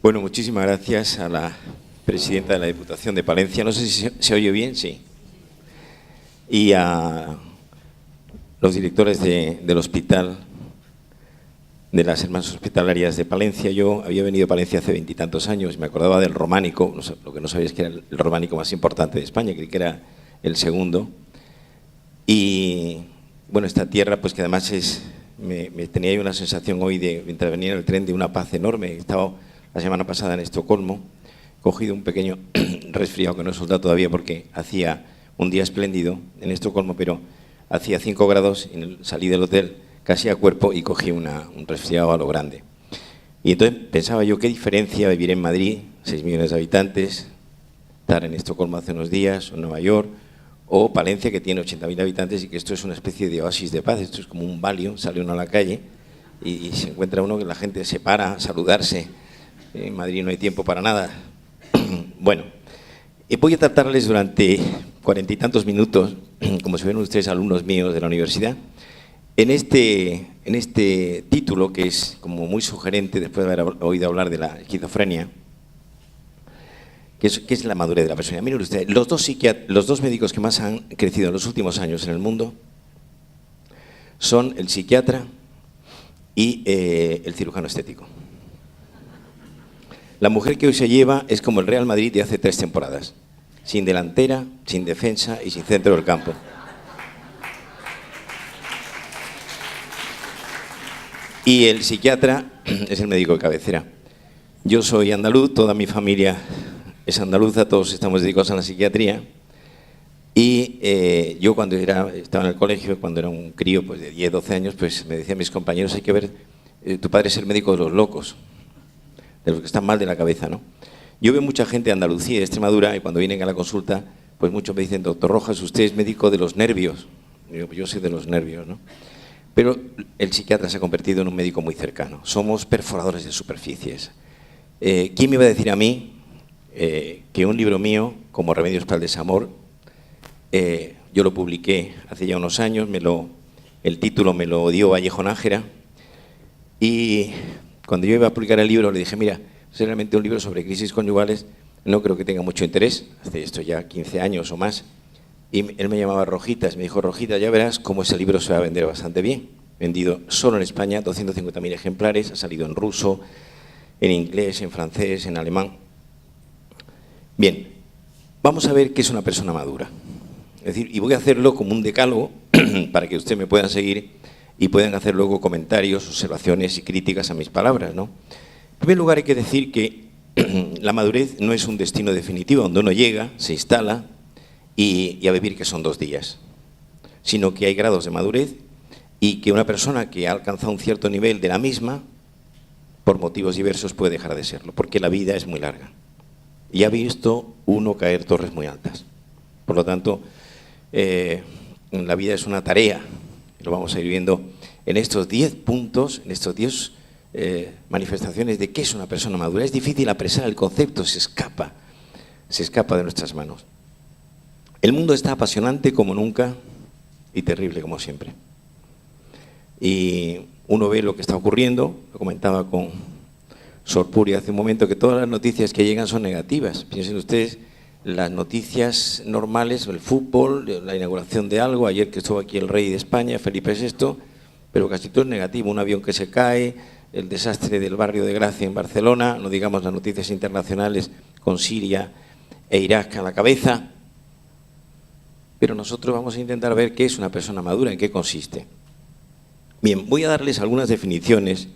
Bueno, muchísimas gracias a la presidenta de la Diputación de Palencia. No sé si se oye bien, sí. Y a los directores del hospital, de las Hermanas Hospitalarias de Palencia. Yo había venido a Palencia hace 20 y tantos años y me acordaba del románico. Lo que no sabía es que era el románico más importante de España, creí que era el segundo. Y bueno, esta tierra, pues que además me tenía yo una sensación hoy mientras venía en el tren, de una paz enorme. He estado la semana pasada en Estocolmo, cogido un pequeño resfriado que no he soltado todavía porque hacía un día espléndido en Estocolmo, pero hacía 5 grados y salí del hotel casi a cuerpo y cogí un resfriado a lo grande. Y entonces pensaba yo, qué diferencia vivir en Madrid, 6 millones de habitantes, estar en Estocolmo hace unos días, o en Nueva York, o Palencia, que tiene 80.000 habitantes y que esto es una especie de oasis de paz. Esto es como un Valium, sale uno a la calle y se encuentra uno que la gente se para a saludarse. En Madrid no hay tiempo para nada. Bueno, voy a tratarles durante 40 y tantos minutos, como si fueran ustedes alumnos míos de la universidad, en este título que es como muy sugerente después de haber oído hablar de la esquizofrenia, que es la madurez de la persona. Miren ustedes, los dos médicos que más han crecido en los últimos años en el mundo son el psiquiatra y el cirujano estético. La mujer que hoy se lleva es como el Real Madrid de hace 3 temporadas, sin delantera, sin defensa y sin centro del campo. Y el psiquiatra es el médico de cabecera. Yo soy andaluz, toda mi familia es andaluza, todos estamos dedicados a la psiquiatría. Y yo cuando estaba en el colegio, cuando era un crío pues de 10, 12 años, pues me decían mis compañeros, hay que ver, tu padre es el médico de los locos, de los que están mal de la cabeza, ¿no? Yo veo mucha gente de Andalucía y de Extremadura y cuando vienen a la consulta, pues muchos me dicen, doctor Rojas, usted es médico de los nervios. Y digo, pues yo soy de los nervios, ¿no? Pero el psiquiatra se ha convertido en un médico muy cercano. Somos perforadores de superficies. ¿Quién me iba a decir a mí que un libro mío, como Remedios para el Desamor, yo lo publiqué hace ya unos años, el título me lo dio Vallejo Nájera, y cuando yo iba a publicar el libro le dije, mira, es realmente un libro sobre crisis conyugales, no creo que tenga mucho interés, hace esto ya 15 años o más, y él me llamaba Rojitas, me dijo, Rojita, ya verás cómo ese libro se va a vender bastante bien. Vendido solo en España 250.000 ejemplares, ha salido en ruso, en inglés, en francés, en alemán. Bien, vamos a ver qué es una persona madura. Es decir, y voy a hacerlo como un decálogo para que ustedes me puedan seguir y puedan hacer luego comentarios, observaciones y críticas a mis palabras, ¿no? En primer lugar, hay que decir que la madurez no es un destino definitivo donde uno llega, se instala y a vivir que son 2 días, sino que hay grados de madurez y que una persona que ha alcanzado un cierto nivel de la misma, por motivos diversos, puede dejar de serlo, porque la vida es muy larga. Y ha visto uno caer torres muy altas. Por lo tanto, la vida es una tarea, lo vamos a ir viendo en estos 10 puntos, en estos 10 manifestaciones de qué es una persona madura. Es difícil apresar el concepto, se escapa de nuestras manos. El mundo está apasionante como nunca y terrible como siempre. Y uno ve lo que está ocurriendo, lo comentaba con Sor Puria hace un momento, que todas las noticias que llegan son negativas. Piensen ustedes, las noticias normales, el fútbol, la inauguración de algo, ayer que estuvo aquí el rey de España, Felipe VI, pero casi todo es negativo, un avión que se cae, el desastre del barrio de Gracia en Barcelona, no digamos las noticias internacionales con Siria e Irak a la cabeza. Pero nosotros vamos a intentar ver qué es una persona madura, en qué consiste. Bien, voy a darles algunas definiciones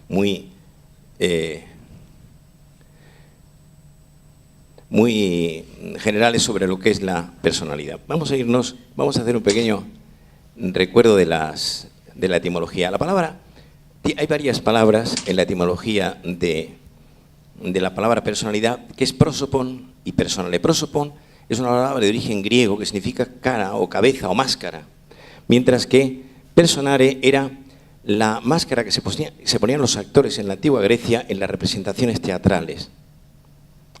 muy generales sobre lo que es la personalidad. Vamos a hacer un pequeño recuerdo de la etimología. Hay varias palabras en la etimología de la palabra personalidad, que es prosopon y personale. Prosopon es una palabra de origen griego que significa cara o cabeza o máscara, mientras que personare era la máscara que se ponían los actores en la antigua Grecia en las representaciones teatrales,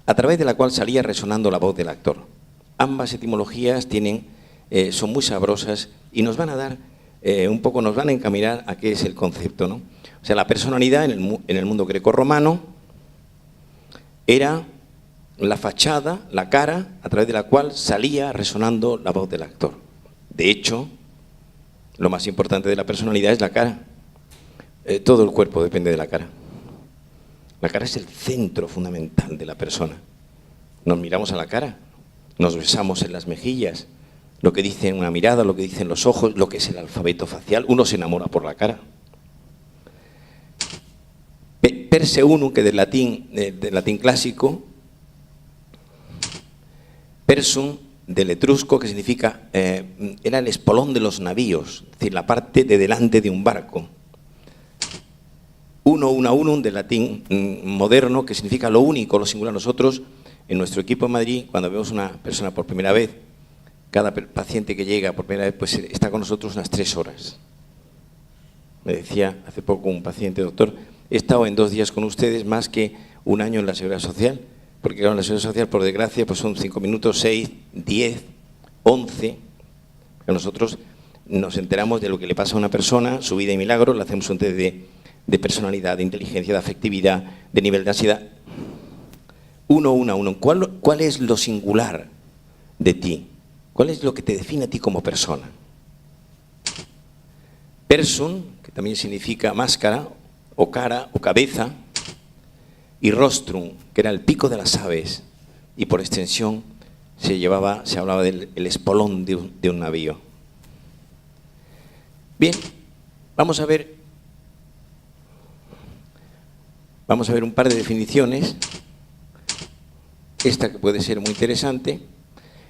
a través de la cual salía resonando la voz del actor. Ambas etimologías son muy sabrosas y nos van a dar nos van a encaminar a qué es el concepto, ¿no? O sea, la personalidad en el mundo grecorromano era la fachada, la cara, a través de la cual salía resonando la voz del actor. De hecho, lo más importante de la personalidad es la cara. Todo el cuerpo depende de la cara. La cara es el centro fundamental de la persona. Nos miramos a la cara, nos besamos en las mejillas, lo que dice una mirada, lo que dicen los ojos, lo que es el alfabeto facial. Uno se enamora por la cara. Perse unum, que del latín clásico, persum, del etrusco, que significa, era el espolón de los navíos, es decir, la parte de delante de un barco. Unum, del latín moderno, que significa lo único, lo singular. Nosotros, en nuestro equipo en Madrid, cuando vemos una persona por primera vez, cada paciente que llega por primera vez, pues está con nosotros unas 3 horas. Me decía hace poco un paciente: doctor, he estado en 2 días con ustedes más que un año en la Seguridad Social, porque claro, en la Seguridad Social, por desgracia, pues son 5 minutos, 6, 10, 11. Pero nosotros nos enteramos de lo que le pasa a una persona, su vida y milagro, le hacemos un test de personalidad, de inteligencia, de afectividad, de nivel de ansiedad. Uno. ¿Cuál es lo singular de ti? ¿Cuál es lo que te define a ti como persona? Persum, que también significa máscara, o cara, o cabeza, y rostrum, que era el pico de las aves, y por extensión se hablaba del espolón de un navío. Bien, vamos a ver un par de definiciones. Esta que puede ser muy interesante.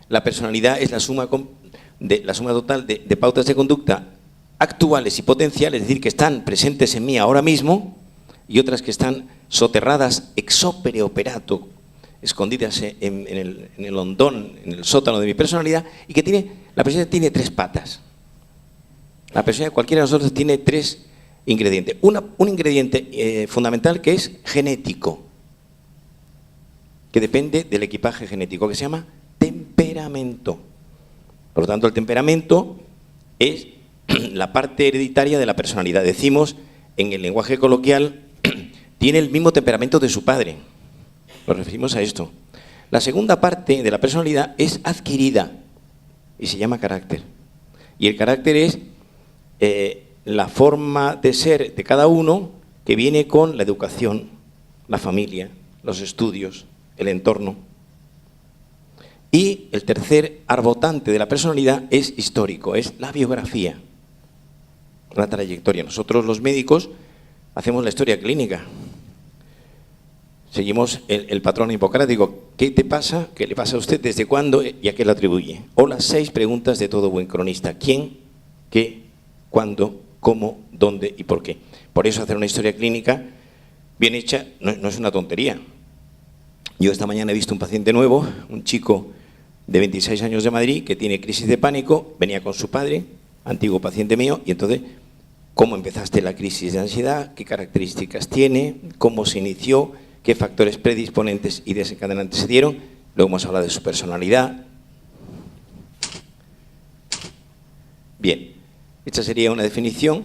La personalidad es la suma total de pautas de conducta actuales y potenciales, es decir, que están presentes en mí ahora mismo, y otras que están soterradas ex opere operato, escondidas en el hondón, en el sótano de mi personalidad, y que la personalidad tiene 3 patas. La personalidad, cualquiera de nosotros, tiene 3 ingredientes. Un ingrediente fundamental, que es genético, que depende del equipaje genético, que se llama temperamento. Por lo tanto, el temperamento es la parte hereditaria de la personalidad. Decimos en el lenguaje coloquial, tiene el mismo temperamento de su padre. Nos referimos a esto. La segunda parte de la personalidad es adquirida y se llama carácter. Y el carácter es la forma de ser de cada uno, que viene con la educación, la familia, los estudios, el entorno. Y el tercer arbotante de la personalidad es histórico, es la biografía, la trayectoria. Nosotros, los médicos, hacemos la historia clínica. Seguimos el patrón hipocrático. ¿Qué te pasa? ¿Qué le pasa a usted? ¿Desde cuándo? ¿Y a qué le atribuye? O las 6 preguntas de todo buen cronista. ¿Quién? ¿Qué? ¿Cuándo? ¿Cómo? ¿Dónde? ¿Y por qué? Por eso hacer una historia clínica bien hecha no es una tontería. Yo esta mañana he visto un paciente nuevo, un chico de 26 años de Madrid, que tiene crisis de pánico, venía con su padre, antiguo paciente mío, y entonces, ¿cómo empezaste la crisis de ansiedad? ¿Qué características tiene? ¿Cómo se inició? ¿Qué factores predisponentes y desencadenantes se dieron? Luego hemos hablado de su personalidad. Bien, esta sería una definición.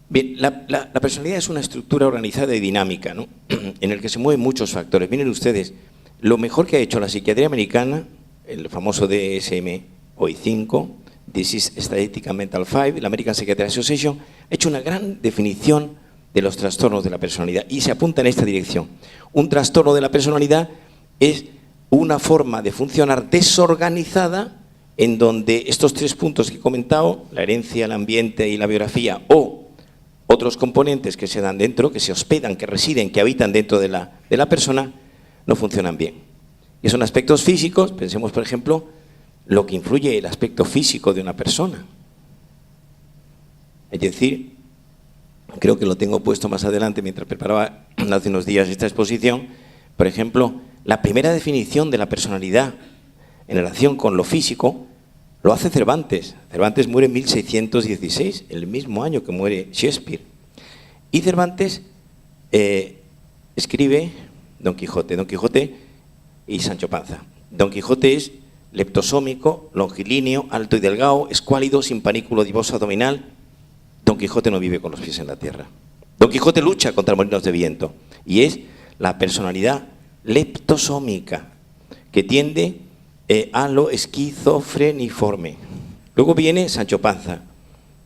Bien, la personalidad es una estructura organizada y dinámica, ¿no? En el que se mueven muchos factores. Miren ustedes, lo mejor que ha hecho la psiquiatría americana, el famoso DSM-5, Disease Statistic and Mental 5, la American Psychiatric Association, ha hecho una gran definición de los trastornos de la personalidad y se apunta en esta dirección. Un trastorno de la personalidad es una forma de funcionar desorganizada en donde estos 3 puntos que he comentado, la herencia, el ambiente y la biografía, o otros componentes que se dan dentro, que se hospedan, que residen, que habitan dentro de la persona, no funcionan bien. Y son aspectos físicos. Pensemos, por ejemplo, lo que influye el aspecto físico de una persona. Es decir, creo que lo tengo puesto más adelante mientras preparaba hace unos días esta exposición. Por ejemplo, la primera definición de la personalidad en relación con lo físico lo hace Cervantes. Cervantes muere en 1616, el mismo año que muere Shakespeare. Y Cervantes escribe Don Quijote y Sancho Panza. Don Quijote es leptosómico, longilíneo, alto y delgado, escuálido, sin panículo adiposo abdominal. Don Quijote no vive con los pies en la tierra. Don Quijote lucha contra molinos de viento y es la personalidad leptosómica que tiende a lo esquizofreniforme. Luego viene Sancho Panza,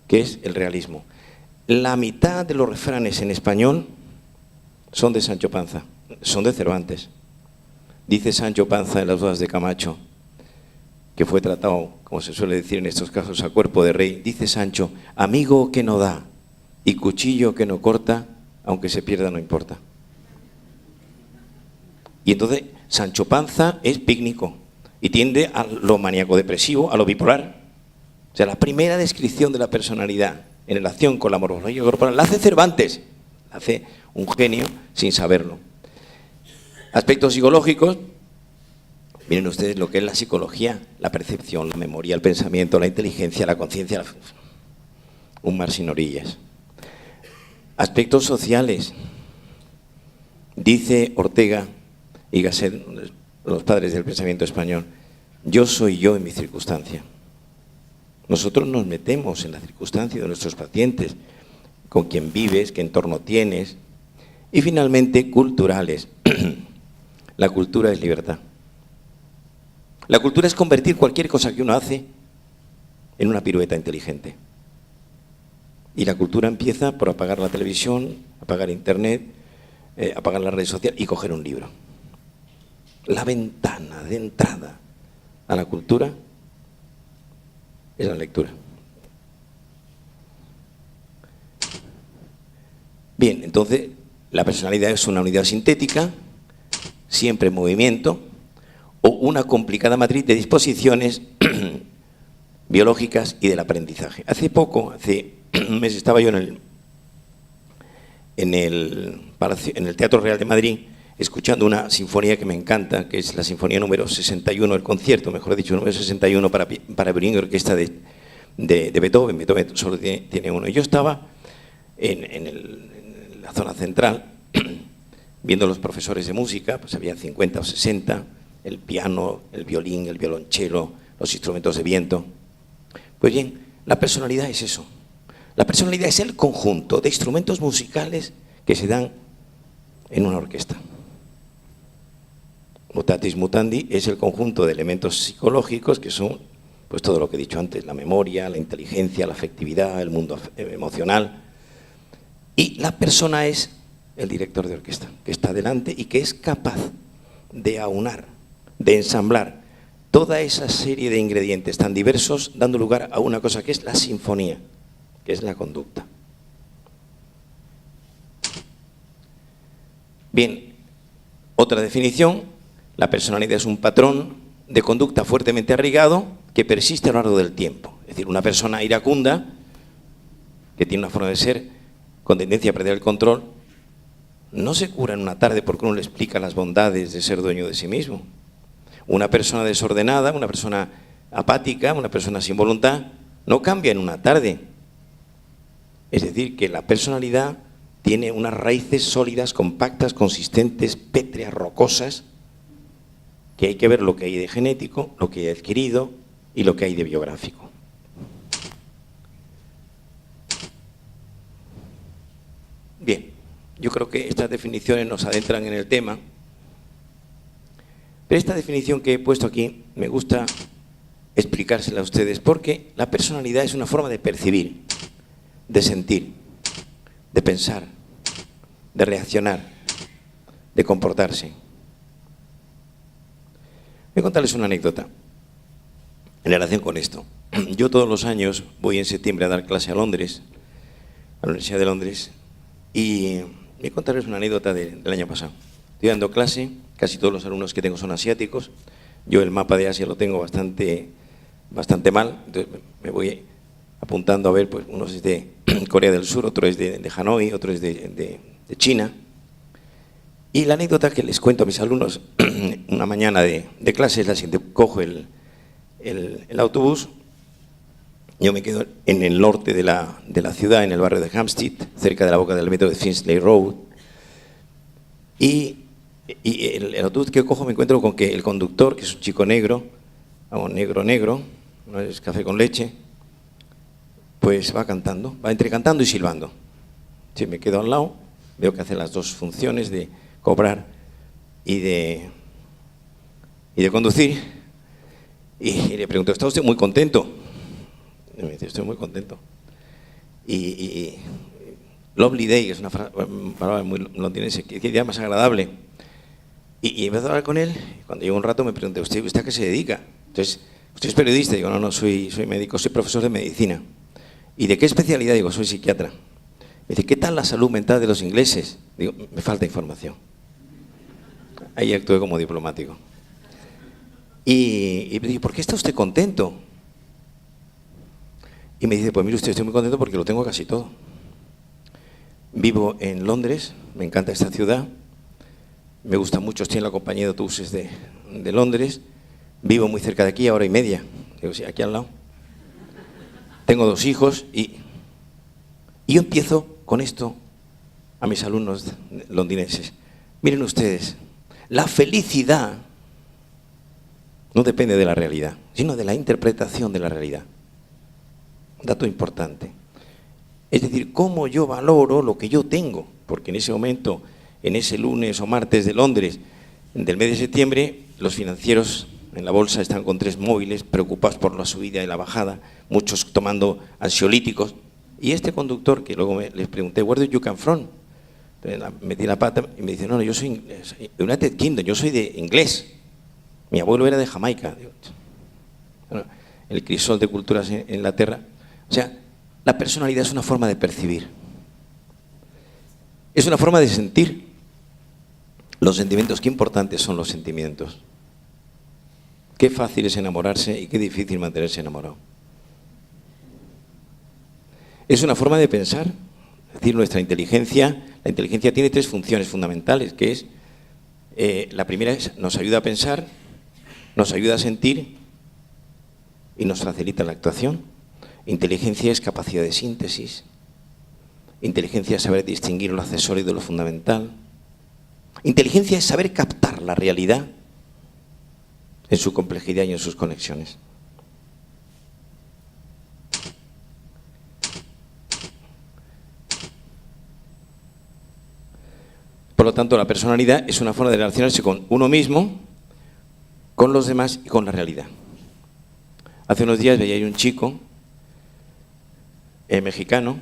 que es el realismo. La mitad de los refranes en español son de Sancho Panza, son de Cervantes. Dice Sancho Panza en las bodas de Camacho, que fue tratado, como se suele decir en estos casos, a cuerpo de rey. Dice Sancho: amigo que no da y cuchillo que no corta, aunque se pierda no importa. Y entonces Sancho Panza es pícnico y tiende a lo maníaco-depresivo, a lo bipolar. O sea, la primera descripción de la personalidad en relación con la morfología corporal la hace Cervantes, la hace un genio sin saberlo. Aspectos psicológicos, miren ustedes lo que es la psicología: la percepción, la memoria, el pensamiento, la inteligencia, la conciencia, un mar sin orillas. Aspectos sociales, dice Ortega y Gasset, los padres del pensamiento español: yo soy yo en mi circunstancia. Nosotros nos metemos en la circunstancia de nuestros pacientes, con quién vives, qué entorno tienes. Y finalmente, culturales. La cultura es libertad. La cultura es convertir cualquier cosa que uno hace en una pirueta inteligente. Y la cultura empieza por apagar la televisión, apagar internet, apagar las redes sociales y coger un libro. La ventana de entrada a la cultura es la lectura. Bien, entonces la personalidad es una unidad sintética, siempre en movimiento, o una complicada matriz de disposiciones biológicas y del aprendizaje. Hace un mes estaba yo en el Teatro Real de Madrid escuchando una sinfonía que me encanta, que es la sinfonía número 61, el concierto, mejor dicho, número 61 para violín y orquesta de Beethoven. Beethoven solo tiene uno. Y yo estaba en la zona central viendo a los profesores de música, pues había 50 o 60, el piano, el violín, el violonchelo, los instrumentos de viento. Pues bien, la personalidad es eso. La personalidad es el conjunto de instrumentos musicales que se dan en una orquesta. Mutatis mutandi es el conjunto de elementos psicológicos que son, pues, todo lo que he dicho antes: la memoria, la inteligencia, la afectividad, el mundo emocional. Y la persona es el director de orquesta, que está delante y que es capaz de aunar, de ensamblar toda esa serie de ingredientes tan diversos, dando lugar a una cosa que es la sinfonía, que es la conducta. Bien, otra definición: la personalidad es un patrón de conducta fuertemente arraigado que persiste a lo largo del tiempo. Es decir, una persona iracunda, que tiene una forma de ser con tendencia a perder el control, no se cura en una tarde porque uno le explica las bondades de ser dueño de sí mismo. Una persona desordenada, una persona apática, una persona sin voluntad, no cambia en una tarde. Es decir, que la personalidad tiene unas raíces sólidas, compactas, consistentes, pétreas, rocosas, que hay que ver lo que hay de genético, lo que hay adquirido y lo que hay de biográfico. Bien, yo creo que estas definiciones nos adentran en el tema, pero esta definición que he puesto aquí me gusta explicársela a ustedes, porque la personalidad es una forma de percibir, de sentir, de pensar, de reaccionar, de comportarse. Voy a contarles una anécdota en relación con esto. Yo todos los años voy en septiembre a dar clase a Londres, a la Universidad de Londres, y voy a contarles una anécdota del año pasado. Estoy dando clase, casi todos los alumnos que tengo son asiáticos. Yo el mapa de Asia lo tengo bastante mal, entonces me voy apuntando a ver, pues uno es de Corea del Sur, otro es de Hanoi, otro es de China. Y la anécdota que les cuento a mis alumnos una mañana de clase es la siguiente: cojo el autobús, yo me quedo en el norte de la ciudad, en el barrio de Hampstead, cerca de la boca del metro de Finchley Road, y el autobús que cojo me encuentro con que el conductor, que es un chico negro, negro, no es café con leche, pues va cantando, va entre cantando y silbando. Sí, me quedo al lado, veo que hace las dos funciones de cobrar y de conducir, y le pregunto, ¿está usted muy contento? Y me dice, estoy muy contento. Y lovely day, es una palabra muy londinense, qué día más agradable. Y empecé a hablar con él, y cuando llegó un rato me pregunté, ¿usted a qué se dedica? Entonces, ¿usted es periodista? Digo, no, soy médico, soy profesor de medicina. ¿Y de qué especialidad? Digo, soy psiquiatra. Me dice, ¿qué tal la salud mental de los ingleses? Digo, me falta información. Ahí actué como diplomático. Y me digo, ¿por qué está usted contento? Y me dice, pues mire usted, estoy muy contento porque lo tengo casi todo. Vivo en Londres, me encanta esta ciudad, me gusta mucho, estoy en la compañía de autobuses de Londres, vivo muy cerca de aquí, a hora y media, digo, sí, aquí al lado. Tengo 2 hijos y yo empiezo con esto a mis alumnos londinenses. Miren ustedes, la felicidad no depende de la realidad, sino de la interpretación de la realidad. Un dato importante. Es decir, cómo yo valoro lo que yo tengo, porque en ese momento, en ese lunes o martes de Londres, del mes de septiembre, los financieros en la bolsa están con 3 móviles, preocupados por la subida y la bajada, muchos tomando ansiolíticos, y este conductor, que luego les pregunté, ¿where do you come from? Metí la pata y me dice, no, yo soy United Kingdom, yo soy de inglés. Mi abuelo era de Jamaica. Bueno, el crisol de culturas en Inglaterra. O sea, la personalidad es una forma de percibir. Es una forma de sentir. Los sentimientos, qué importantes son los sentimientos. Qué fácil es enamorarse y qué difícil mantenerse enamorado. Es una forma de pensar. Es decir, nuestra inteligencia, la inteligencia tiene 3 funciones fundamentales, que es, la primera es, nos ayuda a pensar, nos ayuda a sentir y nos facilita la actuación. Inteligencia es capacidad de síntesis. Inteligencia es saber distinguir lo accesorio de lo fundamental. Inteligencia es saber captar la realidad en su complejidad y en sus conexiones. Por lo tanto, la personalidad es una forma de relacionarse con uno mismo, con los demás y con la realidad. Hace unos días veía un chico mexicano.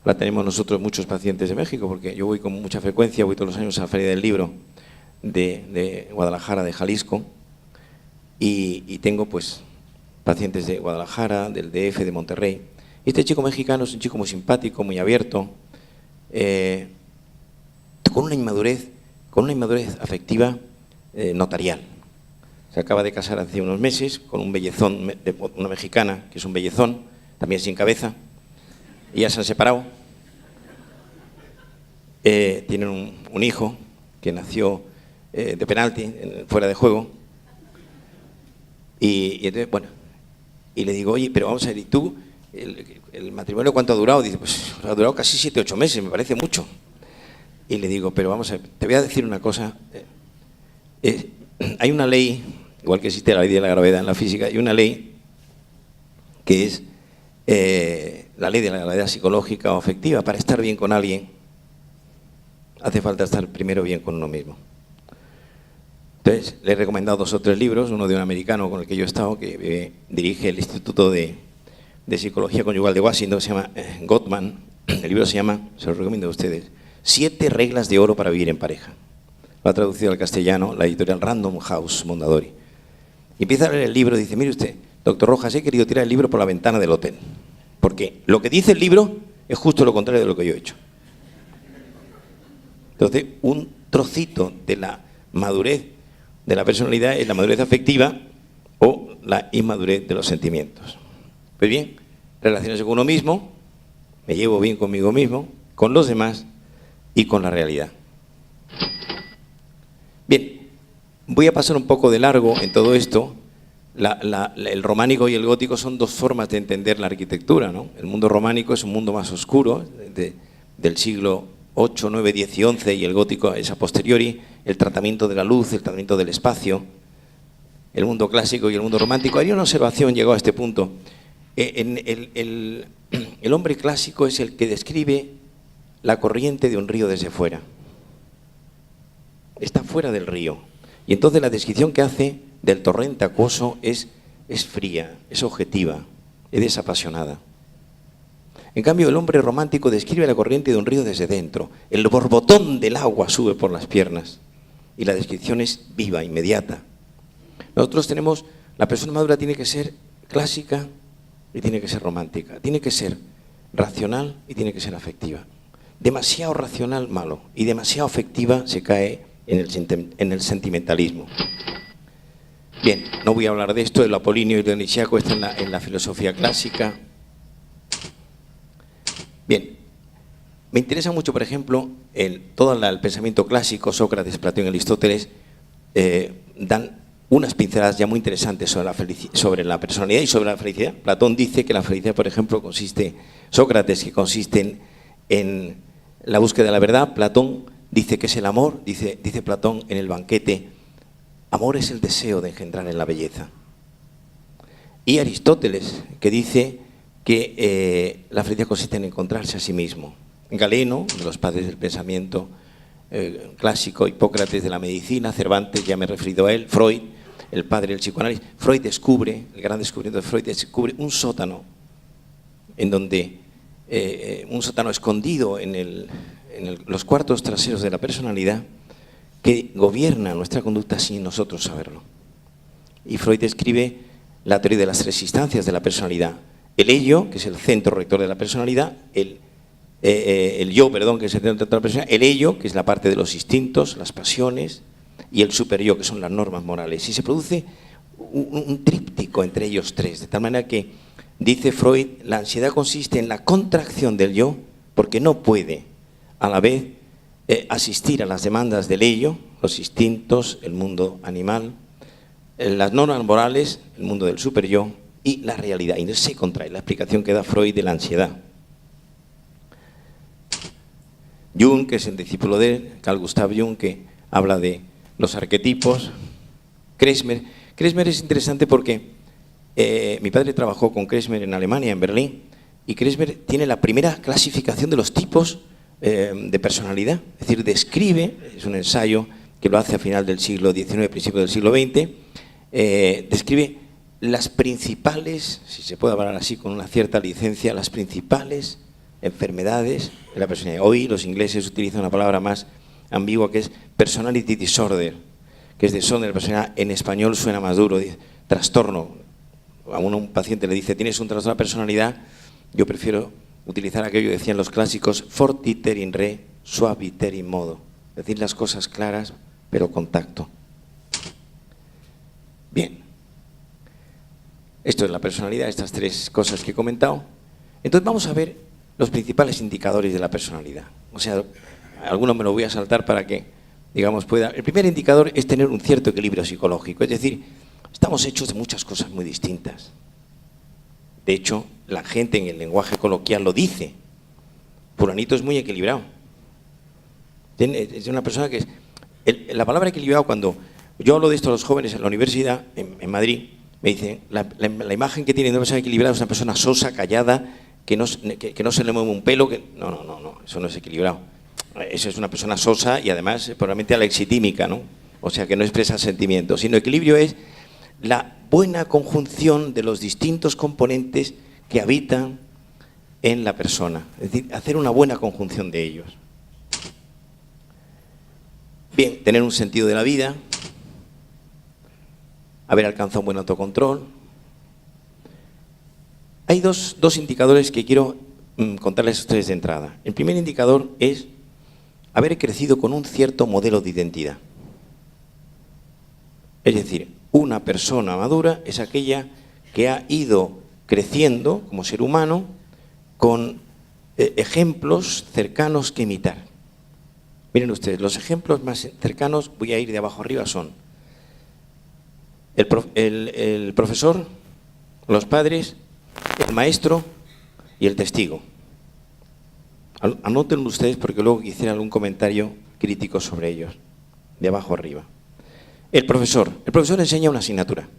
Ahora tenemos nosotros muchos pacientes de México, porque yo voy con mucha frecuencia, voy todos los años a la Feria del Libro de Guadalajara, de Jalisco, y tengo pues pacientes de Guadalajara, del DF, de Monterrey. Y este chico mexicano es un chico muy simpático, muy abierto, con una inmadurez afectiva notarial. Se acaba de casar hace unos meses con un bellezón, una mexicana, que es un bellezón, también sin cabeza, y ya se han separado. Tienen un hijo que nació de penalti, fuera de juego, y entonces, bueno, y le digo, oye, pero vamos a ver, ¿y tú, el matrimonio cuánto ha durado? Dice, pues ha durado casi 7 u 8 meses, me parece mucho. Y le digo, pero vamos a ver, te voy a decir una cosa, hay una ley, igual que existe la ley de la gravedad en la física, hay una ley que es la ley de la gravedad psicológica o afectiva. Para estar bien con alguien hace falta estar primero bien con uno mismo. Entonces, le he recomendado 2 o 3 libros, uno de un americano con el que yo he estado, que dirige el Instituto de Psicología Conyugal de Washington, se llama Gottman. El libro se llama, se lo recomiendo a ustedes, 7 reglas de oro para vivir en pareja. Lo ha traducido al castellano la editorial Random House Mondadori. Y empieza a leer el libro y dice, mire usted, doctor Rojas, he querido tirar el libro por la ventana del hotel, porque lo que dice el libro es justo lo contrario de lo que yo he hecho. Entonces, un trocito de la madurez de la personalidad es la madurez afectiva o la inmadurez de los sentimientos. Pues bien, relacionarse con uno mismo, me llevo bien conmigo mismo, con los demás y con la realidad. Bien, voy a pasar un poco de largo en todo esto. El románico y el gótico son 2 formas de entender la arquitectura, ¿no? El mundo románico es un mundo más oscuro, del siglo 8, 9, 10 y 11, y el gótico es a posteriori, el tratamiento de la luz, el tratamiento del espacio, el mundo clásico y el mundo romántico. Haría una observación, llegado a este punto. El hombre clásico es el que describe la corriente de un río desde fuera. Está fuera del río. Y entonces la descripción que hace del torrente acuoso es fría, es objetiva, es desapasionada. En cambio, el hombre romántico describe la corriente de un río desde dentro. El borbotón del agua sube por las piernas y la descripción es viva, inmediata. Nosotros tenemos, la persona madura tiene que ser clásica y tiene que ser romántica, tiene que ser racional y tiene que ser afectiva. Demasiado racional, malo, y demasiado afectiva se cae en el sentimentalismo. Bien, no voy a hablar de esto, de lo apolíneo y lo dionisiaco, esto en la filosofía clásica. Bien, me interesa mucho, por ejemplo, todo el pensamiento clásico, Sócrates, Platón y Aristóteles, dan unas pinceladas ya muy interesantes sobre la personalidad y sobre la felicidad. Platón dice que la felicidad, por ejemplo, Sócrates, que consiste en la búsqueda de la verdad. Platón dice que es el amor, dice Platón en el banquete, amor es el deseo de engendrar en la belleza. Y Aristóteles, que dice que la felicidad consiste en encontrarse a sí mismo. Galeno, uno de los padres del pensamiento clásico, Hipócrates de la medicina, Cervantes, ya me he referido a él, Freud, el padre del psicoanálisis. Freud descubre, el gran descubrimiento de Freud, descubre un sótano, en donde un sótano escondido en los cuartos traseros de la personalidad, que gobierna nuestra conducta sin nosotros saberlo. Y Freud describe la teoría de las tres instancias de la personalidad. El ello, que es el centro rector de la personalidad, el yo, que es el centro de la personalidad, el ello, que es la parte de los instintos, las pasiones, y el superyo, que son las normas morales. Y se produce un tríptico entre ellos tres, de tal manera que, dice Freud, la ansiedad consiste en la contracción del yo, porque no puede a la vez asistir a las demandas del ello, los instintos, el mundo animal, las normas morales, el mundo del superyo y la realidad. Y no se contrae, la explicación que da Freud de la ansiedad. Jung, que es el discípulo de él, Carl Gustav Jung, que habla de los arquetipos. Kretschmer es interesante porque mi padre trabajó con Kretschmer en Alemania, en Berlín, y Kretschmer tiene la primera clasificación de los tipos de personalidad, es decir, describe, es un ensayo que lo hace a final del siglo XIX, principio del siglo XX, describe las principales, si se puede hablar así con una cierta licencia, las principales enfermedades de la personalidad. Hoy los ingleses utilizan una palabra más ambigua que es personality disorder, que es desorden de la personalidad. En español suena más duro, dice, trastorno. A un paciente le dice, tienes un trastorno de personalidad, yo prefiero utilizar aquello que decían los clásicos, fortiter in re, suaviter in modo. Decir las cosas claras, pero con tacto. Bien. Esto es la personalidad, estas tres cosas que he comentado. Entonces vamos a ver los principales indicadores de la personalidad. O sea, algunos me lo voy a saltar para que, digamos, pueda... El primer indicador es tener un cierto equilibrio psicológico, es decir, estamos hechos de muchas cosas muy distintas. De hecho, la gente en el lenguaje coloquial lo dice. Fulanito es muy equilibrado. Es una persona que es... La palabra equilibrado, cuando yo hablo de esto a los jóvenes en la universidad, en Madrid, me dicen, la imagen que tiene de una persona equilibrada es una persona sosa, callada, que no se le mueve un pelo. No, eso no es equilibrado. Eso es una persona sosa y además probablemente alexitímica, ¿no? O sea, que no expresa sentimientos. Sino equilibrio es la buena conjunción de los distintos componentes que habitan en la persona. Es decir, hacer una buena conjunción de ellos. Bien, tener un sentido de la vida, haber alcanzado un buen autocontrol. Hay dos indicadores que quiero contarles a ustedes de entrada. El primer indicador es haber crecido con un cierto modelo de identidad. Es decir, una persona madura es aquella que ha ido creciendo como ser humano con ejemplos cercanos que imitar. Miren ustedes, los ejemplos más cercanos, voy a ir de abajo arriba, son el profesor, los padres, el maestro y el testigo. Anótenlo ustedes porque luego quisiera algún comentario crítico sobre ellos, de abajo arriba. El profesor enseña una asignatura,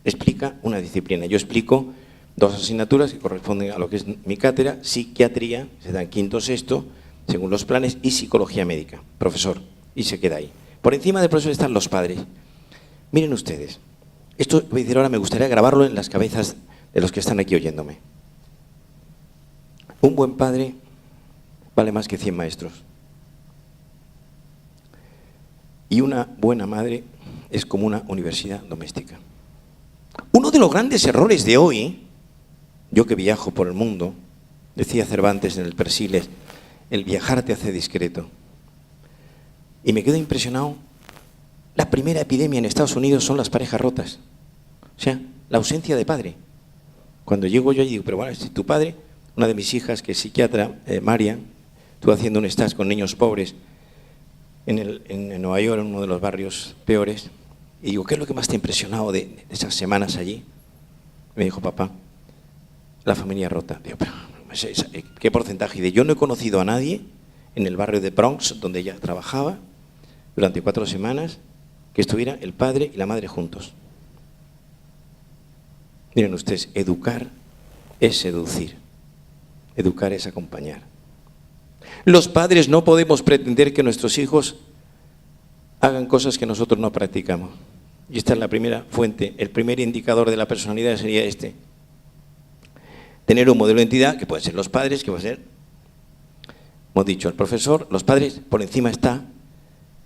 explica una disciplina. Yo explico 2 asignaturas que corresponden a lo que es mi cátedra, psiquiatría, se dan quinto, sexto, según los planes, y psicología médica, profesor, y se queda ahí. Por encima del profesor están los padres. Miren ustedes, esto voy a decir ahora, me gustaría grabarlo en las cabezas de los que están aquí oyéndome. Un buen padre vale más que 100 maestros. Y una buena madre es como una universidad doméstica. Uno de los grandes errores de hoy, yo que viajo por el mundo, decía Cervantes en el Persiles, el viajar te hace discreto. Y me quedo impresionado, la primera epidemia en Estados Unidos son las parejas rotas. O sea, la ausencia de padre. Cuando llego yo y digo, pero bueno, si tu padre, una de mis hijas que es psiquiatra, María, estuvo haciendo un stage con niños pobres en Nueva York, en uno de los barrios peores, y digo, ¿qué es lo que más te ha impresionado de esas semanas allí? Me dijo, papá, la familia rota. Digo, pero, ¿qué porcentaje? Y de, yo no he conocido a nadie en el barrio de Bronx, donde ella trabajaba, durante 4 semanas, que estuviera el padre y la madre juntos. Miren ustedes, educar es seducir, educar es acompañar. Los padres no podemos pretender que nuestros hijos hagan cosas que nosotros no practicamos. Y esta es la primera fuente, el primer indicador de la personalidad sería este. Tener un modelo de identidad, que puede ser los padres, que puede ser, hemos dicho, el profesor, los padres, por encima está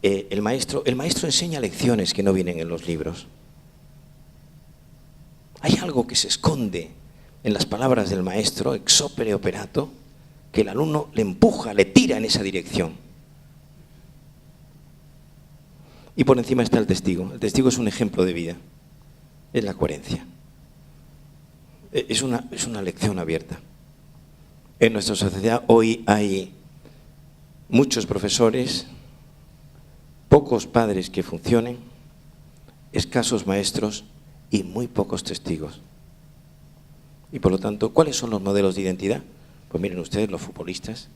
el maestro. El maestro enseña lecciones que no vienen en los libros. Hay algo que se esconde en las palabras del maestro, ex opere operato, que el alumno le empuja, le tira en esa dirección. Y por encima está el testigo. El testigo es un ejemplo de vida, es la coherencia. Es una lección abierta. En nuestra sociedad hoy hay muchos profesores, pocos padres que funcionen, escasos maestros y muy pocos testigos. Y por lo tanto, ¿cuáles son los modelos de identidad? Pues miren ustedes, los futbolistas.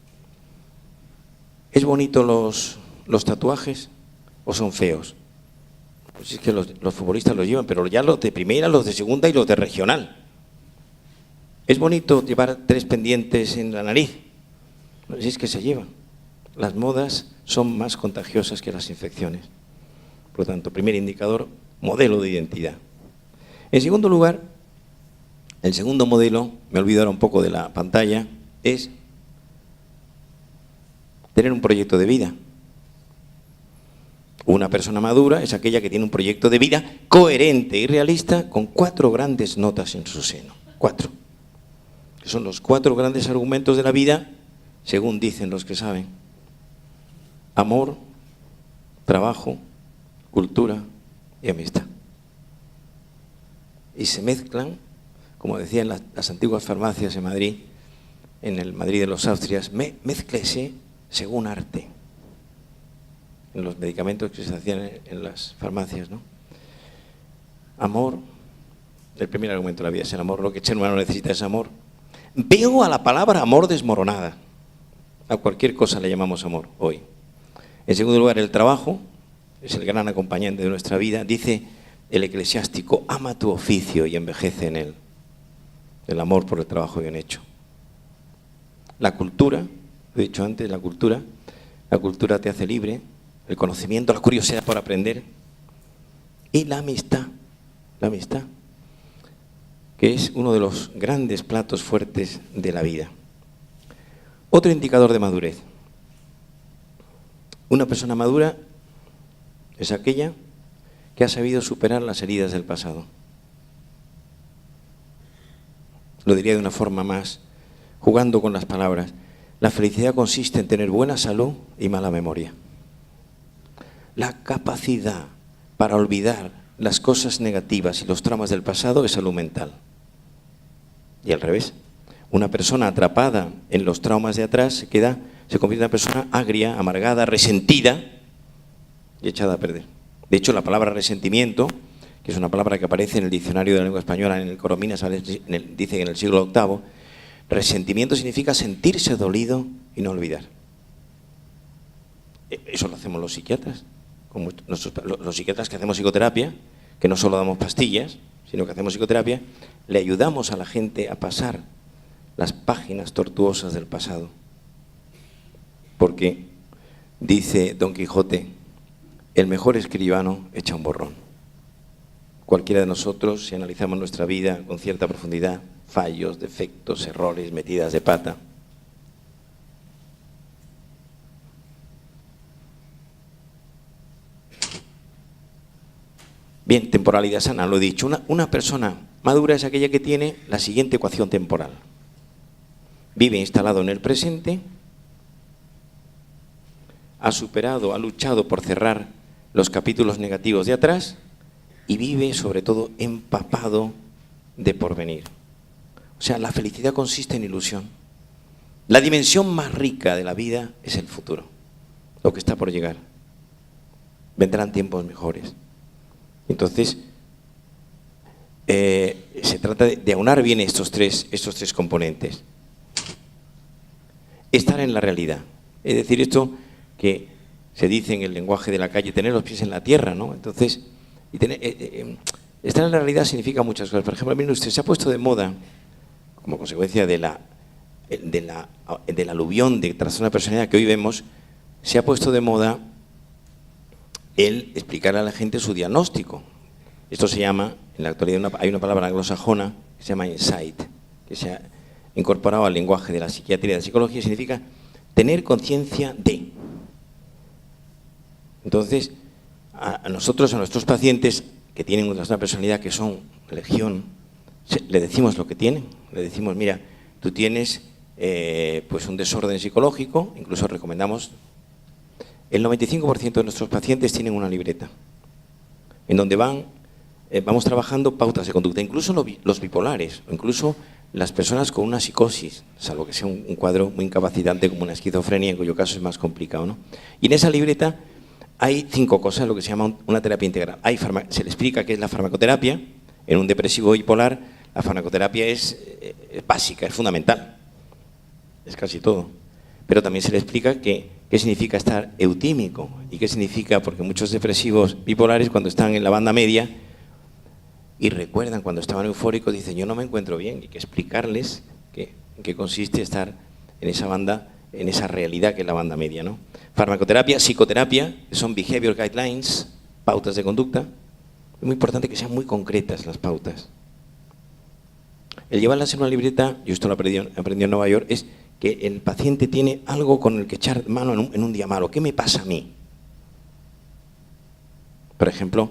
¿Es bonito los tatuajes o son feos? Pues es que los futbolistas los llevan, pero ya los de primera, los de segunda y los de regional. ¿Es bonito llevar 3 pendientes en la nariz? Pues es que se llevan. Las modas son más contagiosas que las infecciones. Por lo tanto, primer indicador, modelo de identidad. En segundo lugar, el segundo modelo, me olvido ahora un poco de la pantalla, es tener un proyecto de vida. Una persona madura es aquella que tiene un proyecto de vida coherente y realista con 4 grandes notas en su seno. 4. Que son los 4 grandes argumentos de la vida, según dicen los que saben. Amor, trabajo, cultura y amistad. Y se mezclan, como decían las antiguas farmacias en Madrid, en el Madrid de los Austrias, mézclese según arte. En los medicamentos que se hacían en las farmacias, ¿no? Amor, el primer argumento de la vida es el amor, lo que el ser humano necesita es amor. Veo a la palabra amor desmoronada. A cualquier cosa le llamamos amor hoy. En segundo lugar, el trabajo es el gran acompañante de nuestra vida. Dice el eclesiástico, ama tu oficio y envejece en él. El amor por el trabajo bien hecho. La cultura, lo he dicho antes, la cultura te hace libre, el conocimiento, la curiosidad por aprender. Y la amistad, que es uno de los grandes platos fuertes de la vida. Otro indicador de madurez. Una persona madura es aquella que ha sabido superar las heridas del pasado. Lo diría de una forma más, jugando con las palabras. La felicidad consiste en tener buena salud y mala memoria. La capacidad para olvidar las cosas negativas y los traumas del pasado es salud mental. Y al revés, una persona atrapada en los traumas de atrás se convierte en una persona agria, amargada, resentida y echada a perder. De hecho, la palabra resentimiento, que es una palabra que aparece en el diccionario de la lengua española, en el Coromines, dice en el siglo VIII, resentimiento significa sentirse dolido y no olvidar. Eso lo hacemos los psiquiatras. Los psiquiatras que hacemos psicoterapia, que no solo damos pastillas, sino que hacemos psicoterapia, le ayudamos a la gente a pasar las páginas tortuosas del pasado. Porque, dice Don Quijote, el mejor escribano echa un borrón. Cualquiera de nosotros, si analizamos nuestra vida con cierta profundidad, fallos, defectos, errores, metidas de pata. Bien, temporalidad sana, lo he dicho. Una persona madura es aquella que tiene la siguiente ecuación temporal. Vive instalado en el presente, ha superado, ha luchado por cerrar los capítulos negativos de atrás y vive sobre todo empapado de porvenir. O sea, la felicidad consiste en ilusión. La dimensión más rica de la vida es el futuro, lo que está por llegar. Vendrán tiempos mejores. Entonces, se trata de aunar bien estos tres componentes. Estar en la realidad. Es decir, esto que se dice en el lenguaje de la calle, tener los pies en la tierra, ¿no? Entonces, estar en la realidad significa muchas cosas. Por ejemplo, miren usted, se ha puesto de moda, como consecuencia del aluvión de trastorno de personalidad que hoy vemos, se ha puesto de moda el explicar a la gente su diagnóstico. Esto se llama, en la actualidad hay una palabra anglosajona que se llama insight, que se ha incorporado al lenguaje de la psiquiatría y de la psicología, y significa tener conciencia de. Entonces, a nosotros, a nuestros pacientes que tienen una personalidad que son legión, le decimos lo que tienen, le decimos, mira, tú tienes pues un desorden psicológico, incluso recomendamos. El 95% de nuestros pacientes tienen una libreta en donde vamos trabajando pautas de conducta, incluso los bipolares, o incluso las personas con una psicosis, salvo que sea un cuadro muy incapacitante como una esquizofrenia, en cuyo caso es más complicado, ¿no? Y en esa libreta hay 5 cosas, lo que se llama una terapia integral. Se le explica qué es la farmacoterapia. En un depresivo bipolar, la farmacoterapia es básica, es fundamental, es casi todo. Pero también se le explica qué significa estar eutímico y qué significa, porque muchos depresivos bipolares cuando están en la banda media y recuerdan cuando estaban eufóricos, dicen yo no me encuentro bien, y hay que explicarles en qué consiste estar en esa banda, en esa realidad que es la banda media, ¿no? Farmacoterapia, psicoterapia, son behavior guidelines, pautas de conducta. Es muy importante que sean muy concretas las pautas. El llevarlas en una libreta, yo esto lo aprendí en Nueva York, es que el paciente tiene algo con el que echar mano en un día malo. ¿Qué me pasa a mí? Por ejemplo,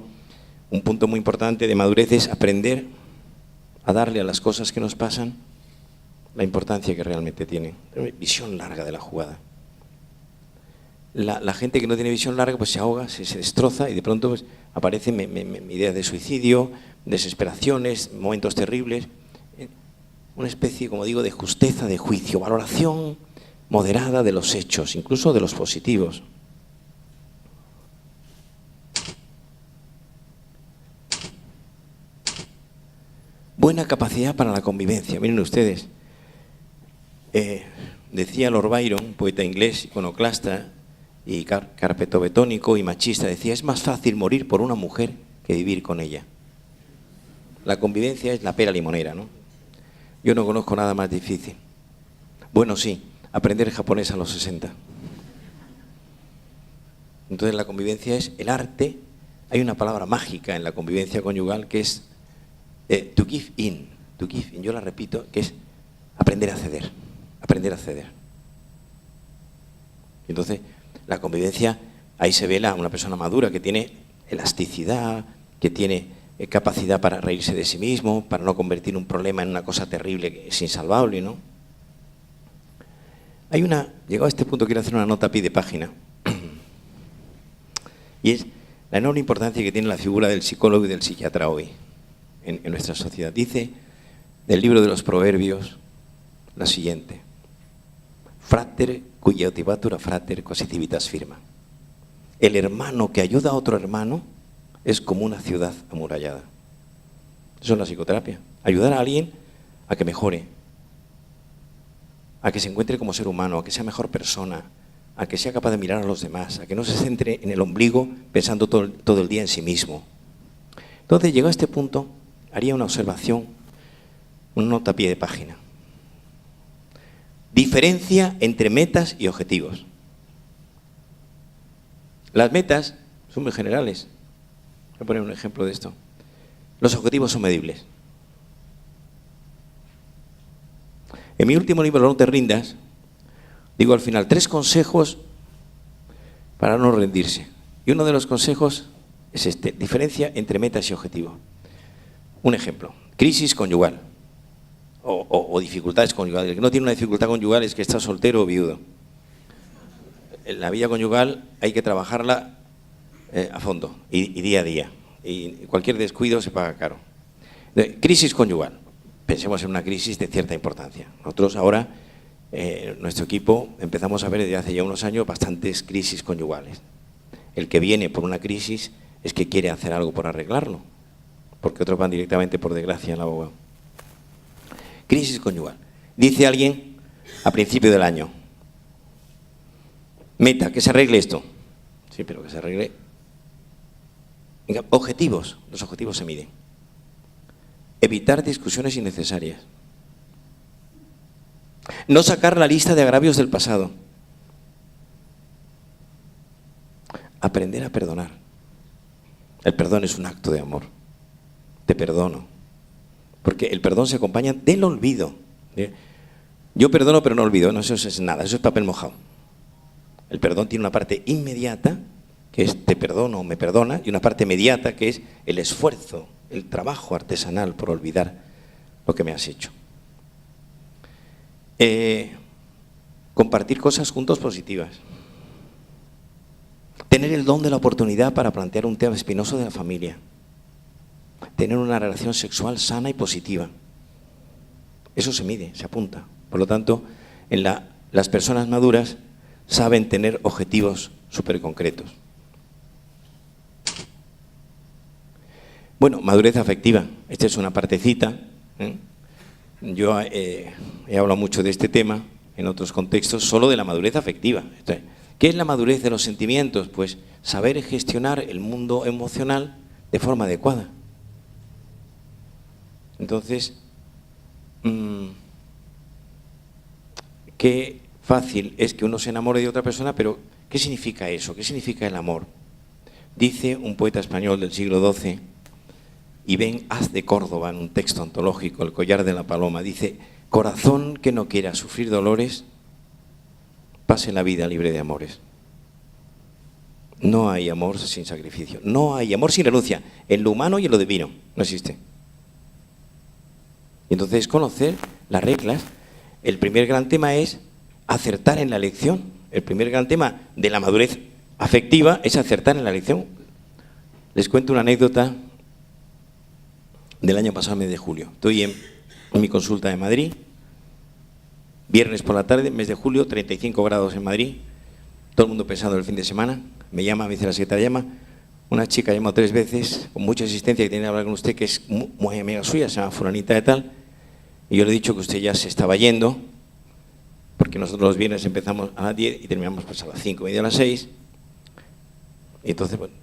un punto muy importante de madurez es aprender a darle a las cosas que nos pasan la importancia que realmente tienen. Visión larga de la jugada. La gente que no tiene visión larga pues se ahoga, se destroza y de pronto pues, aparecen ideas de suicidio, desesperaciones, momentos terribles. Una especie, como digo, de justeza, de juicio, valoración moderada de los hechos, incluso de los positivos. Buena capacidad para la convivencia. Miren ustedes, decía Lord Byron, poeta inglés, iconoclasta y carpetobetónico y machista, decía, es más fácil morir por una mujer que vivir con ella. La convivencia es la pera limonera, ¿no? Yo no conozco nada más difícil. Bueno, sí, aprender japonés a los 60. Entonces la convivencia es el arte. Hay una palabra mágica en la convivencia conyugal que es to give in. To give in, yo la repito, que es aprender a ceder. Aprender a ceder. Entonces la convivencia, ahí se ve una persona madura que tiene elasticidad, que tiene capacidad para reírse de sí mismo, para no convertir un problema en una cosa terrible que es insalvable, ¿no? Llegado a este punto quiero hacer una nota a pie de página. Y es la enorme importancia que tiene la figura del psicólogo y del psiquiatra hoy en nuestra sociedad. Dice del libro de los Proverbios la siguiente: frater cuia utivatur a frater quasi civitas firma. El hermano que ayuda a otro hermano es como una ciudad amurallada. Eso es la psicoterapia. Ayudar a alguien a que mejore, a que se encuentre como ser humano, a que sea mejor persona, a que sea capaz de mirar a los demás, a que no se centre en el ombligo pensando todo el día en sí mismo. Entonces llegó a este punto, haría una observación, una nota a pie de página. Diferencia entre metas y objetivos. Las metas son muy generales. Voy a poner un ejemplo de esto. Los objetivos son medibles. En mi último libro, No te rindas, digo al final 3 consejos para no rendirse. Y uno de los consejos es este: diferencia entre metas y objetivos. Un ejemplo: crisis conyugal o dificultades conyugales. El que no tiene una dificultad conyugal es que está soltero o viudo. En la vida conyugal hay que trabajarla a fondo y día a día. Y cualquier descuido se paga caro. Crisis conyugal. Pensemos en una crisis de cierta importancia. Nosotros ahora, nuestro equipo, empezamos a ver desde hace ya unos años bastantes crisis conyugales. El que viene por una crisis es que quiere hacer algo por arreglarlo, porque otros van directamente, por desgracia, al abogado. Crisis conyugal. Dice alguien a principio del año: meta, que se arregle esto. Sí, pero que se arregle. Venga, objetivos. Los objetivos se miden. Evitar discusiones innecesarias. No sacar la lista de agravios del pasado. Aprender a perdonar. El perdón es un acto de amor. Te perdono. Porque el perdón se acompaña del olvido. Yo perdono pero no olvido. No, eso es nada, eso es papel mojado. El perdón tiene una parte inmediata, que es te perdono o me perdona, y una parte inmediata, que es el esfuerzo, el trabajo artesanal por olvidar lo que me has hecho. Compartir cosas juntos positivas. Tener el don de la oportunidad para plantear un tema espinoso de la familia. Tener una relación sexual sana y positiva. Eso se mide, se apunta. Por lo tanto, las personas maduras saben tener objetivos súper concretos. Bueno, madurez afectiva. Esta es una partecita. Yo he hablado mucho de este tema en otros contextos, solo de la madurez afectiva. ¿Qué es la madurez de los sentimientos? Pues saber gestionar el mundo emocional de forma adecuada. Entonces, qué fácil es que uno se enamore de otra persona, pero ¿qué significa eso? ¿Qué significa el amor? Dice un poeta español del siglo XII, Ibn Haz de Córdoba, en un texto antológico, El collar de la paloma, dice: corazón que no quiera sufrir dolores, pase la vida libre de amores. No hay amor sin sacrificio, no hay amor sin renuncia, en lo humano y en lo divino, no existe. Y entonces conocer las reglas. El primer gran tema es acertar en la elección. El primer gran tema de la madurez afectiva es acertar en la elección. Les cuento una anécdota del año pasado, mes de julio. Estoy en mi consulta de Madrid, viernes por la tarde, mes de julio, 35 grados en Madrid, todo el mundo pesado el fin de semana. Me llama, me dice la secretaria, una chica llamó 3 veces, con mucha insistencia, que tiene que hablar con usted, que es muy amiga suya, se llama fulanita de tal, y yo le he dicho que usted ya se estaba yendo, porque nosotros los viernes empezamos a las 10 y terminamos pues a las 5:30, a las 6, y entonces, bueno,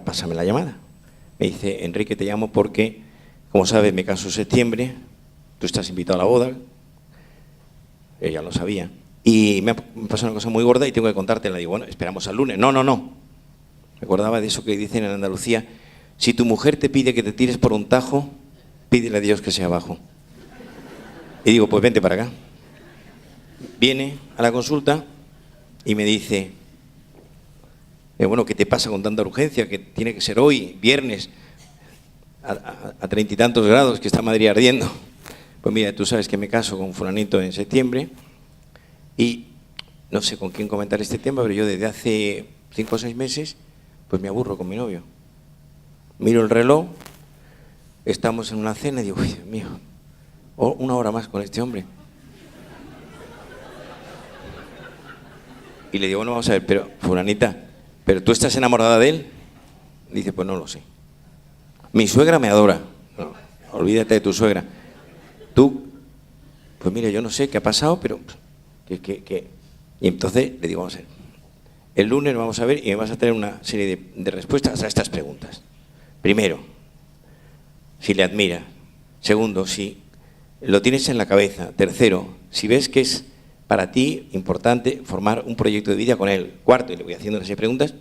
pásame la llamada. Me dice: Enrique, te llamo porque, como sabes, me caso en septiembre, tú estás invitado a la boda. Ella lo sabía. Y me ha pasado una cosa muy gorda y tengo que contártela. Digo, bueno, esperamos al lunes. No. Me acordaba de eso que dicen en Andalucía: si tu mujer te pide que te tires por un tajo, pídele a Dios que sea abajo. Y digo, pues vente para acá. Viene a la consulta y me dice: bueno, ¿qué te pasa con tanta urgencia? Que tiene que ser hoy, viernes, a 30 y tantos grados, que está Madrid ardiendo. Pues mira, tú sabes que me caso con fulanito en septiembre y no sé con quién comentar este tema, pero yo desde hace 5 o 6 meses pues me aburro con mi novio. Miro el reloj, estamos en una cena y digo, uy, Dios mío, una hora más con este hombre. Y le digo, bueno, vamos a ver, pero fulanita, ¿pero tú estás enamorada de él? Dice, pues no lo sé. Mi suegra me adora. No, olvídate de tu suegra. Tú, pues mira, yo no sé qué ha pasado, pero Y entonces le digo, vamos a ver, el lunes vamos a ver y me vas a tener una serie de respuestas a estas preguntas. Primero, si le admiras. Segundo, si lo tienes en la cabeza. Tercero, si ves que es para ti importante formar un proyecto de vida con él. Cuarto, y le voy haciendo las 6 preguntas,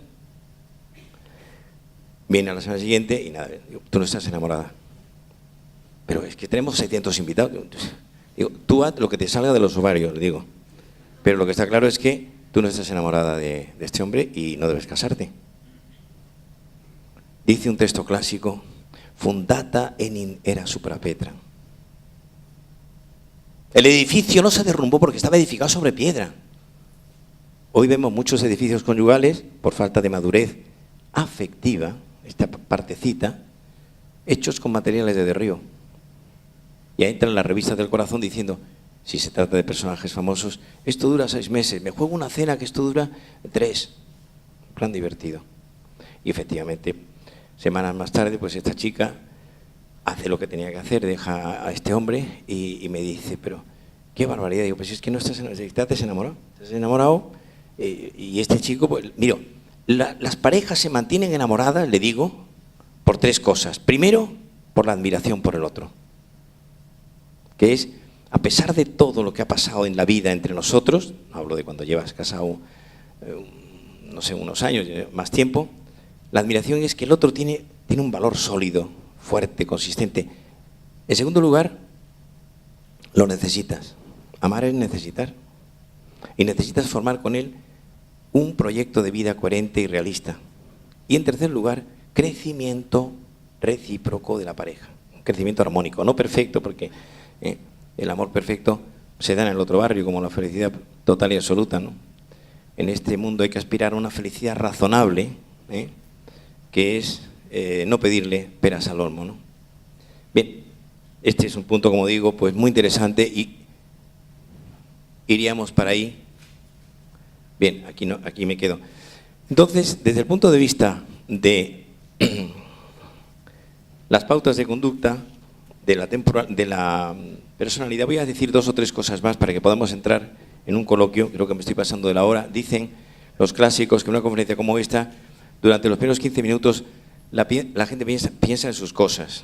viene a la semana siguiente y nada, digo, tú no estás enamorada. Pero es que tenemos 700 invitados. Digo, tú haz lo que te salga de los ovarios, le digo. Pero lo que está claro es que tú no estás enamorada de este hombre y no debes casarte. Dice un texto clásico, fundata enim era supra Petra. El edificio no se derrumbó porque estaba edificado sobre piedra. Hoy vemos muchos edificios conyugales, por falta de madurez afectiva, esta partecita, hechos con materiales de derrío. Y ahí entran las revistas del corazón diciendo, si se trata de personajes famosos, esto dura 6 meses, me juego una cena que esto dura 3. Plan divertido. Y efectivamente, semanas más tarde, pues esta chica hace lo que tenía que hacer, deja a este hombre y me dice, pero qué barbaridad. Digo, pues es que no estás enamorado. Estás enamorado y este chico, pues, mira, las parejas se mantienen enamoradas, le digo, por 3 cosas. Primero, por la admiración por el otro. Que es, a pesar de todo lo que ha pasado en la vida entre nosotros, hablo de cuando llevas casado, no sé, unos años, más tiempo, la admiración es que el otro tiene un valor sólido, fuerte, consistente. En segundo lugar, lo necesitas. Amar es necesitar. Y necesitas formar con él un proyecto de vida coherente y realista. Y en tercer lugar, crecimiento recíproco de la pareja. Un crecimiento armónico, no perfecto, porque el amor perfecto se da en el otro barrio, como la felicidad total y absoluta, ¿no? En este mundo hay que aspirar a una felicidad razonable, que es no pedirle peras al olmo, ¿no? Bien, este es un punto, como digo, pues muy interesante y iríamos para ahí. Bien, aquí, no, aquí me quedo. Entonces, desde el punto de vista de las pautas de conducta, de la personalidad, voy a decir 2 o 3 cosas más para que podamos entrar en un coloquio. Creo que me estoy pasando de la hora. Dicen los clásicos que en una conferencia como esta, durante los primeros 15 minutos, la gente piensa en sus cosas.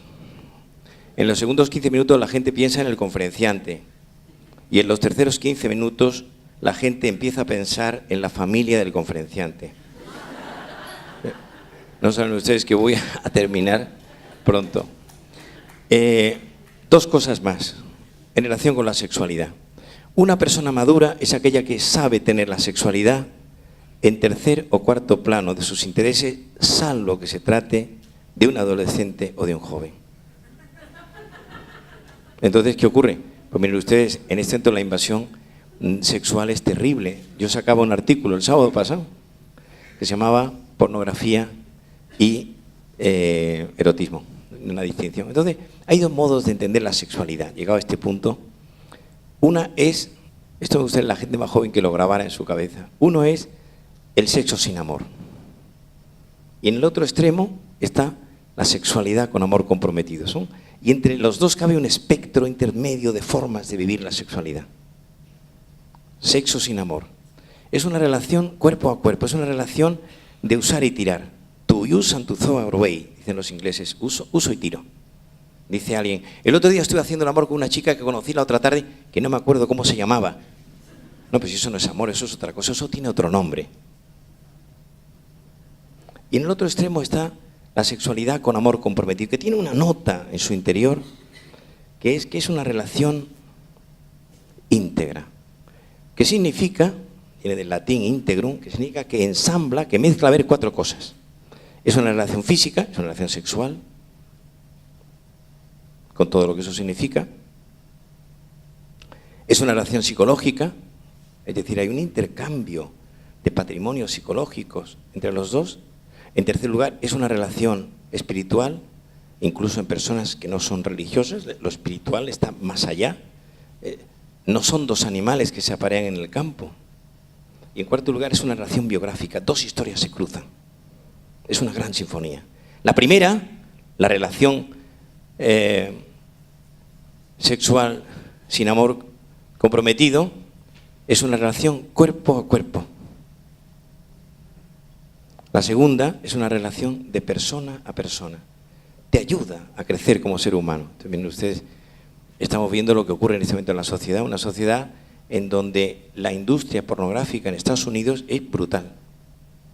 En los segundos 15 minutos la gente piensa en el conferenciante. Y en los terceros 15 minutos la gente empieza a pensar en la familia del conferenciante. No saben ustedes que voy a terminar pronto. 2 cosas más en relación con la sexualidad. Una persona madura es aquella que sabe tener la sexualidad en tercer o cuarto plano de sus intereses, salvo que se trate de un adolescente o de un joven. Entonces, ¿qué ocurre? Pues miren ustedes, en este momento la invasión sexual es terrible. Yo sacaba un artículo el sábado pasado que se llamaba Pornografía y erotismo, una distinción. Entonces, hay 2 modos de entender la sexualidad. Llegado a este punto, una es, esto me gustaría la gente más joven que lo grabara en su cabeza, uno es el sexo sin amor. Y en el otro extremo está la sexualidad con amor comprometido. Y entre los 2 cabe un espectro intermedio de formas de vivir la sexualidad. Sexo sin amor. Es una relación cuerpo a cuerpo, es una relación de usar y tirar. To use and to throw away, dicen los ingleses, uso y tiro. Dice alguien, el otro día estuve haciendo el amor con una chica que conocí la otra tarde, que no me acuerdo cómo se llamaba. No, pues eso no es amor, eso es otra cosa, eso tiene otro nombre. Y en el otro extremo está la sexualidad con amor comprometido, que tiene una nota en su interior, que es una relación íntegra. ¿Qué significa? Viene del latín integrum, que significa que ensambla, que mezcla a ver 4 cosas. Es una relación física, es una relación sexual, con todo lo que eso significa. Es una relación psicológica, es decir, hay un intercambio de patrimonios psicológicos entre los 2. En tercer lugar, es una relación espiritual, incluso en personas que no son religiosas, lo espiritual está más allá. No son 2 animales que se aparean en el campo. Y en cuarto lugar, es una relación biográfica, 2 historias se cruzan. Es una gran sinfonía. La primera, la relación sexual sin amor comprometido, es una relación cuerpo a cuerpo. La segunda es una relación de persona a persona. te ayuda a crecer como ser humano. También ustedes, estamos viendo lo que ocurre en este momento en la sociedad, una sociedad en donde la industria pornográfica en Estados Unidos es brutal,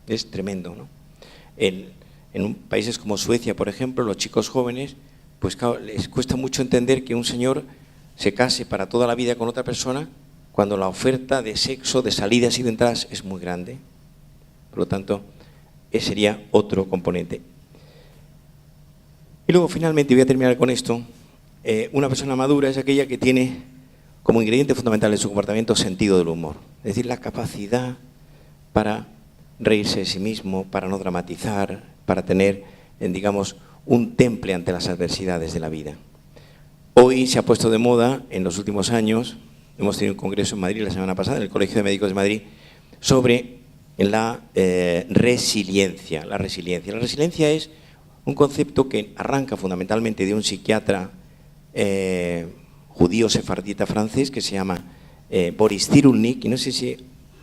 es tremendo, ¿no? En países como Suecia, por ejemplo, los chicos jóvenes, pues claro, les cuesta mucho entender que un señor se case para toda la vida con otra persona cuando la oferta de sexo, de salidas y de entradas es muy grande. Por lo tanto, ese sería otro componente. Y luego, finalmente, voy a terminar con esto, una persona madura es aquella que tiene como ingrediente fundamental de su comportamiento sentido del humor. Es decir, la capacidad para reírse de sí mismo, para no dramatizar, para tener, digamos, un temple ante las adversidades de la vida. Hoy se ha puesto de moda, en los últimos años, hemos tenido un congreso en Madrid la semana pasada, en el Colegio de Médicos de Madrid, sobre la resiliencia. La resiliencia es un concepto que arranca fundamentalmente de un psiquiatra judío sefardita francés que se llama Boris Cyrulnik, y no sé si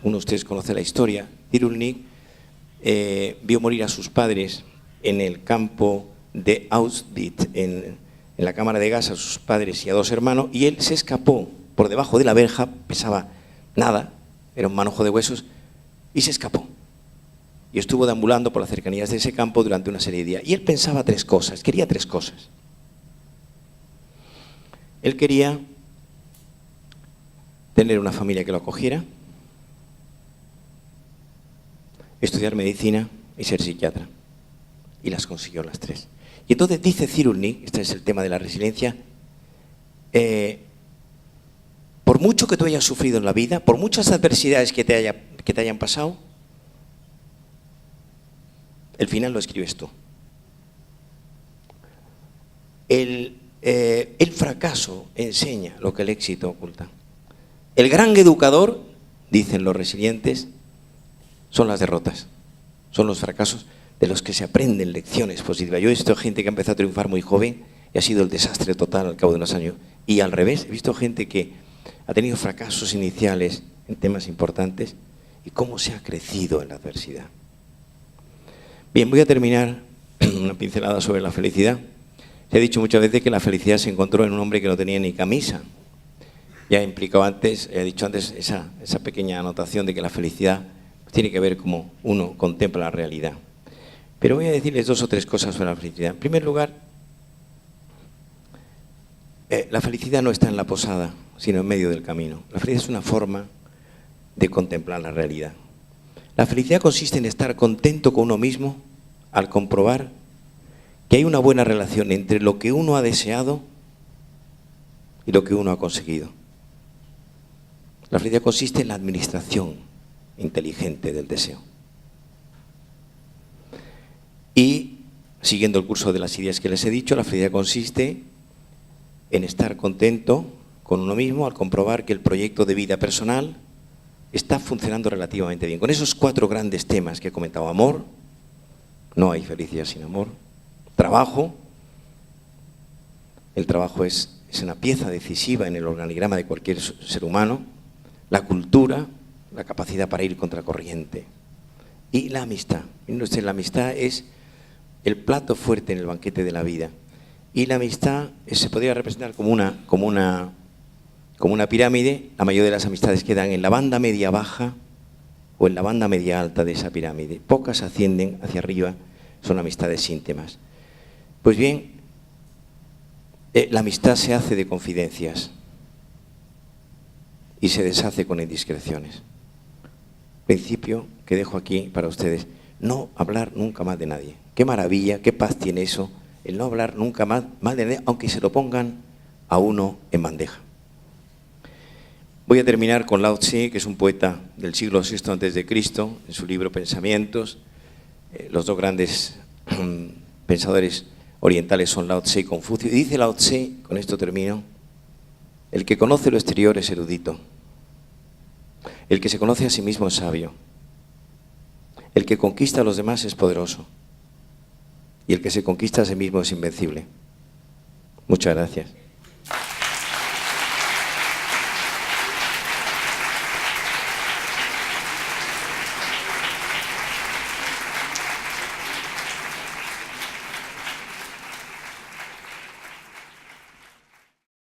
uno de ustedes conoce la historia. Cyrulnik vio morir a sus padres en el campo de Auschwitz, en la cámara de gas, a sus padres y a dos hermanos, y él se escapó por debajo de la verja, pesaba nada, era un manojo de huesos, y se escapó. Y estuvo deambulando por las cercanías de ese campo durante una serie de días. Y él pensaba tres cosas, quería tres cosas. Él quería tener una familia que lo acogiera, estudiar medicina y ser psiquiatra. Y las consiguió las tres. Y entonces dice Cyrulnik, este es el tema de la resiliencia, por mucho que tú hayas sufrido en la vida, por muchas adversidades que te hayan pasado, el final lo escribes tú. El fracaso enseña lo que el éxito oculta. El gran educador, dicen los resilientes, son las derrotas, son los fracasos de los que se aprenden lecciones positivas. Yo he visto gente que ha empezado a triunfar muy joven y ha sido el desastre total al cabo de unos años. Y al revés, he visto gente que ha tenido fracasos iniciales en temas importantes y cómo se ha crecido en la adversidad. Bien, voy a terminar una pincelada sobre la felicidad. Se ha dicho muchas veces que la felicidad se encontró en un hombre que no tenía ni camisa. Ya he dicho antes esa pequeña anotación de que la felicidad tiene que ver cómo uno contempla la realidad. Pero voy a decirles dos o tres cosas sobre la felicidad. En primer lugar, la felicidad no está en la posada, sino en medio del camino. La felicidad es una forma de contemplar la realidad. La felicidad consiste en estar contento con uno mismo al comprobar que hay una buena relación entre lo que uno ha deseado y lo que uno ha conseguido. La felicidad consiste en la administración inteligente del deseo. Y, siguiendo el curso de las ideas que les he dicho, la felicidad consiste en estar contento con uno mismo al comprobar que el proyecto de vida personal está funcionando relativamente bien. Con esos cuatro grandes temas que he comentado: amor, no hay felicidad sin amor; trabajo, el trabajo es una pieza decisiva en el organigrama de cualquier ser humano; la cultura, la capacidad para ir contracorriente; y la amistad. La amistad es el plato fuerte en el banquete de la vida. Y la amistad se podría representar como una pirámide. La mayoría de las amistades quedan en la banda media baja o en la banda media alta de esa pirámide. Pocas ascienden hacia arriba, son amistades íntimas. Pues bien, la amistad se hace de confidencias y se deshace con indiscreciones. Principio que dejo aquí para ustedes: no hablar nunca más de nadie. Qué maravilla, qué paz tiene eso, el no hablar nunca más de nadie, aunque se lo pongan a uno en bandeja. Voy a terminar con Lao Tse, que es un poeta del siglo VI a.C., en su libro Pensamientos. Los dos grandes pensadores orientales son Lao Tse y Confucio. Y dice Lao Tse, con esto termino: el que conoce lo exterior es erudito; el que se conoce a sí mismo es sabio; el que conquista a los demás es poderoso; y el que se conquista a sí mismo es invencible. Muchas gracias.